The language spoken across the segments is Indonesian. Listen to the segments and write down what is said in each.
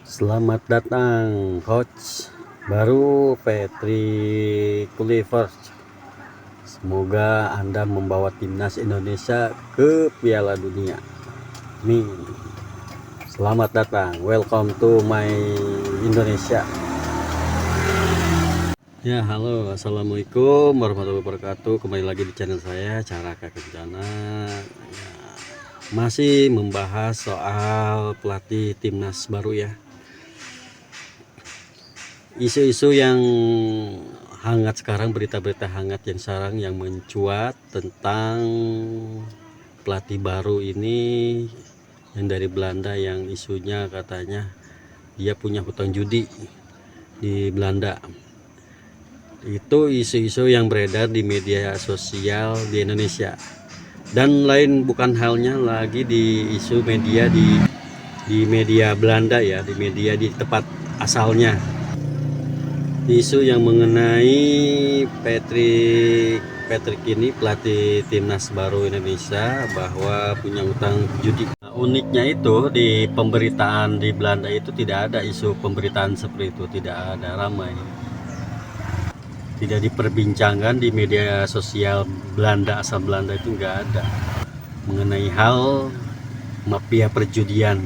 Selamat datang, Coach baru Patrick Kluivert. Semoga Anda membawa timnas Indonesia ke Piala Dunia. Amin. Selamat datang, welcome to my Indonesia. Ya, halo, assalamualaikum warahmatullahi wabarakatuh. Kembali lagi di channel saya, Caraka Kencana. Ya, masih membahas soal pelatih timnas baru ya. Isu-isu yang hangat sekarang, berita-berita hangat yang sekarang yang mencuat tentang pelatih baru ini yang dari Belanda, yang isunya katanya dia punya hutang judi di Belanda. Itu isu-isu yang beredar di media sosial di Indonesia, dan lain bukan halnya lagi di isu media di media Belanda ya, di media di tempat asalnya. Isu yang mengenai Patrick ini, pelatih timnas baru Indonesia, bahwa punya utang judi. Nah, uniknya itu di pemberitaan di Belanda itu tidak ada isu pemberitaan seperti itu, tidak ada ramai, tidak diperbincangkan di media sosial Belanda, asal Belanda itu nggak ada mengenai hal mafia perjudian.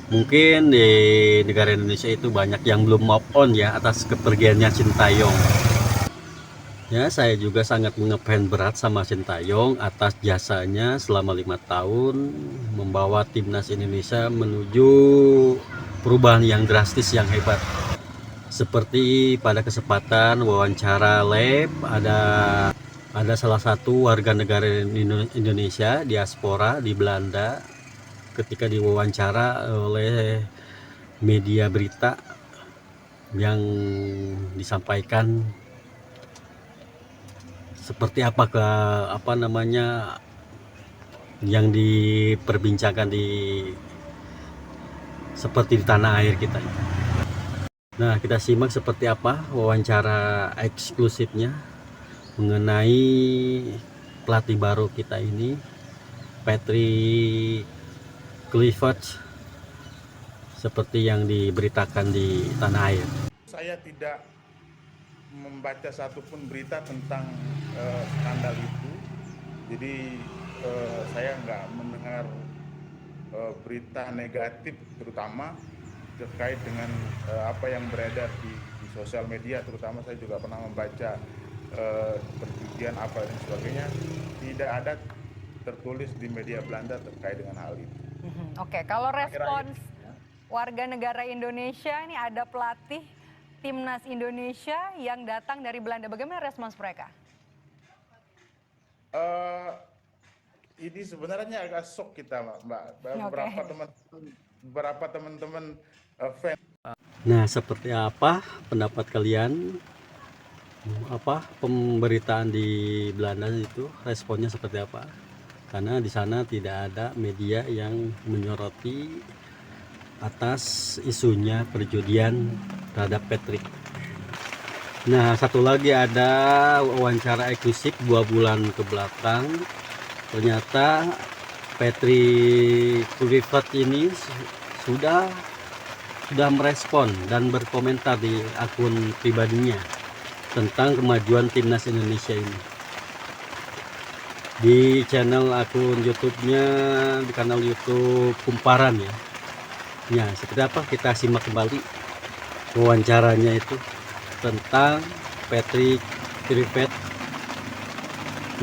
Mungkin di negara Indonesia itu banyak yang belum move on ya atas kepergiannya Sintayong. Ya, saya juga sangat ngefans berat sama Sintayong atas jasanya selama 5 tahun membawa timnas Indonesia menuju perubahan yang drastis, yang hebat. Seperti pada kesempatan wawancara live, ada salah satu warga negara Indonesia diaspora di Belanda, ketika diwawancara oleh media berita yang disampaikan seperti apa namanya yang diperbincangkan seperti di tanah air kita. Nah, kita simak seperti apa wawancara eksklusifnya mengenai pelatih baru kita ini, Patrick Kluivert, seperti yang diberitakan di tanah air. Saya tidak membaca satupun berita tentang skandal itu, jadi saya nggak mendengar berita negatif, terutama terkait dengan apa yang beredar di sosial media. Terutama saya juga pernah membaca perjudian apa dan sebagainya. Tidak ada tertulis di media Belanda terkait dengan hal itu. Oke, kalau Akhir-akhir respons warga negara Indonesia ini, ada pelatih timnas Indonesia yang datang dari Belanda, bagaimana respons mereka? Ini sebenarnya agak shock kita, Mbak. Beberapa teman-teman fans. Nah, seperti apa pendapat kalian? Apa pemberitaan di Belanda itu, responnya seperti apa? Karena di sana tidak ada media yang menyoroti atas isunya perjudian terhadap Patrick. Nah, satu lagi, ada wawancara eksklusif 2 bulan ke belakang. Ternyata Patrick Kluivert ini sudah merespon dan berkomentar di akun pribadinya tentang kemajuan timnas Indonesia ini. Di channel akun YouTube-nya, di kanal YouTube Kumparan ya. Ya, seperti apa, kita simak kembali wawancaranya itu tentang Patrick Kluivert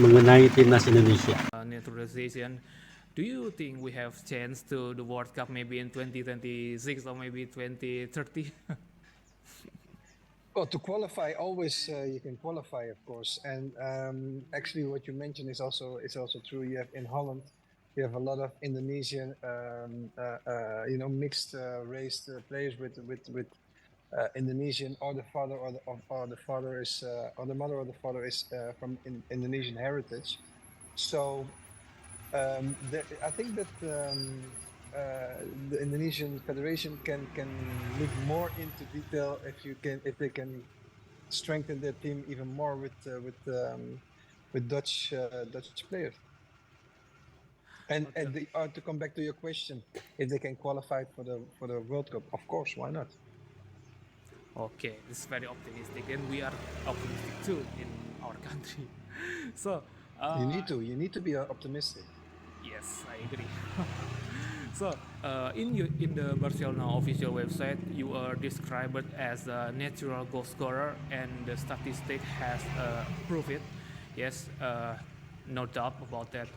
mengenai timnas Indonesia. Naturalization. Do you think we have chance to the World Cup maybe in 2026 or maybe 2030? Well, to qualify, always you can qualify, of course. And actually, what you mentioned is also true. You have in Holland, you have a lot of Indonesian, mixed race players with Indonesian, or the father or the father is or the mother or the father is from Indonesian heritage. So I think that the Indonesian Federation can look more into detail if they can strengthen their team even more with Dutch players. And Okay. to come back to your question, if they can qualify for the World Cup, of course, why not? Okay, this is very optimistic, and we are optimistic too in our country. So, You need to be optimistic. yes, I agree. So, in the Barcelona official website, you are described as a natural goal scorer, and the statistic has proved it. Yes, no doubt about that.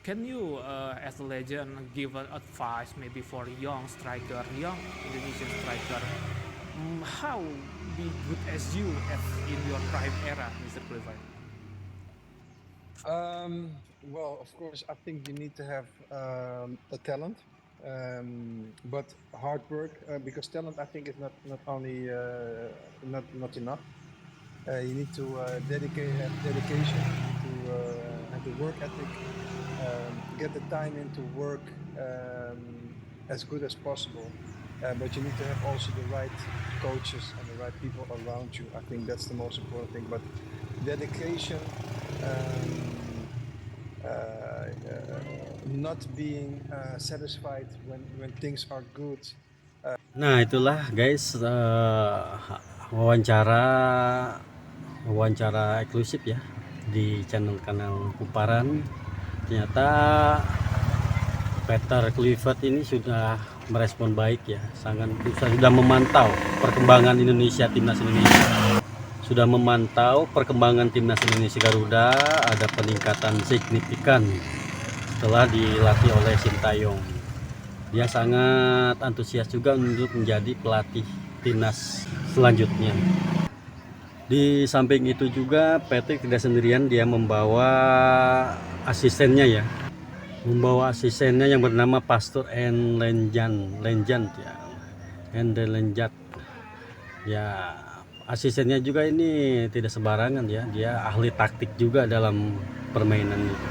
Can you, as a legend, give an advice maybe for young striker, young Indonesian striker, how be good as you as in your prime era, Mr. Clifford? Well, of course, I think you need to have a talent, but hard work, because talent, I think, is not only not enough. You need to have dedication. You need to have the work ethic. Get the time in to work as good as possible. But you need to have also the right coaches and the right people around you. I think that's the most important thing. But dedication, not being satisfied when things are good. Nah, itulah guys, wawancara wawancara eksklusif ya di channel Kumparan. Ternyata Peter Kluivert ini sudah merespon baik ya, sudah memantau perkembangan timnas Indonesia. Sudah memantau perkembangan timnas Indonesia Garuda, ada peningkatan signifikan setelah dilatih oleh Sintayong. Dia sangat antusias juga untuk menjadi pelatih timnas selanjutnya. Di samping itu juga Patrick tidak sendirian, dia membawa asistennya ya. Membawa asistennya yang bernama Pastor Lenjant ya. Lenjat. Ya, asistennya juga ini tidak sembarangan ya. Dia ahli taktik juga dalam permainan itu.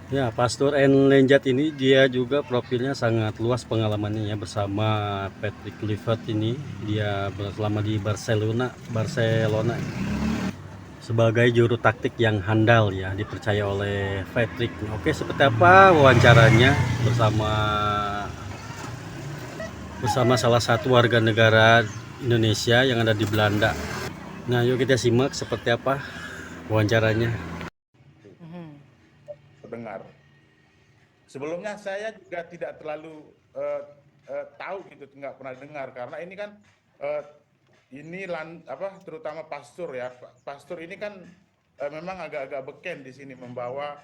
Ya, Pastor Lenjat ini dia juga profilnya sangat luas pengalamannya ya bersama Patrick Kluivert ini. Dia selama di Barcelona sebagai juru taktik yang handal ya, dipercaya oleh Patrick. Oke, seperti apa wawancaranya bersama salah satu warga negara Indonesia yang ada di Belanda. Nah, yuk kita simak seperti apa wawancaranya. Dengar. Sebelumnya saya juga tidak terlalu tahu gitu, nggak pernah dengar karena ini kan terutama Pastur ya. Pastur ini kan memang agak-agak beken di sini membawa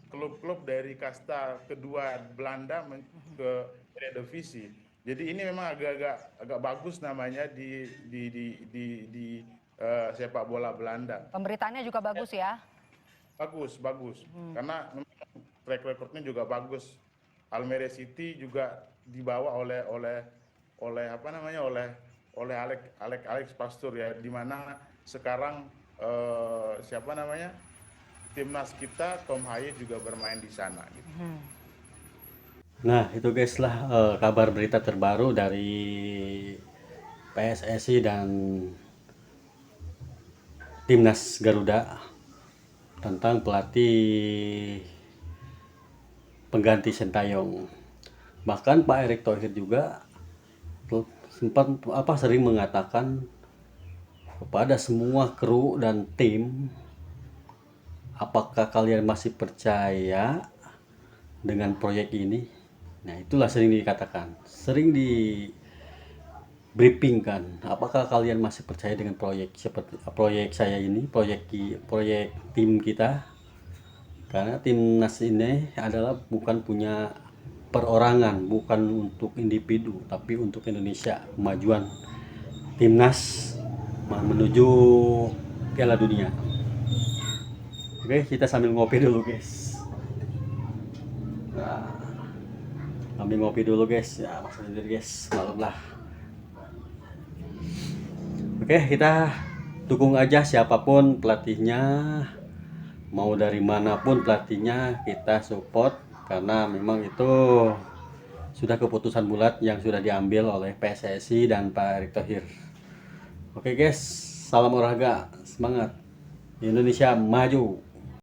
klub-klub dari kasta kedua Belanda ke Eredivisie. Jadi ini memang agak bagus namanya di sepak bola Belanda. Pemberitaannya juga bagus ya. Bagus. Karena track recordnya juga bagus. Almere City juga dibawa oleh Alex Pastur ya, di mana sekarang timnas kita Tom Haye juga bermain di sana gitu. Nah, itu guys lah kabar berita terbaru dari PSSI dan Timnas Garuda tentang pelatih pengganti Sintayong. Bahkan Pak Erick Thohir juga sempat sering mengatakan kepada semua kru dan tim, apakah kalian masih percaya dengan proyek ini? Nah, itulah sering dikatakan, sering di briefingkan, apakah kalian masih percaya dengan proyek seperti proyek saya ini, proyek tim kita? Karena timnas ini adalah bukan punya perorangan, bukan untuk individu, tapi untuk Indonesia, kemajuan timnas menuju Piala Dunia. Oke, kita sambil ngopi dulu guys. Nah, sambil ngopi dulu guys, ya maksudnya guys, malam lah. Oke, kita dukung aja siapapun pelatihnya, mau dari manapun pelatihnya, kita support karena memang itu sudah keputusan bulat yang sudah diambil oleh PSSI dan Pak Erick Thohir. Oke guys, salam olahraga, semangat, Indonesia maju.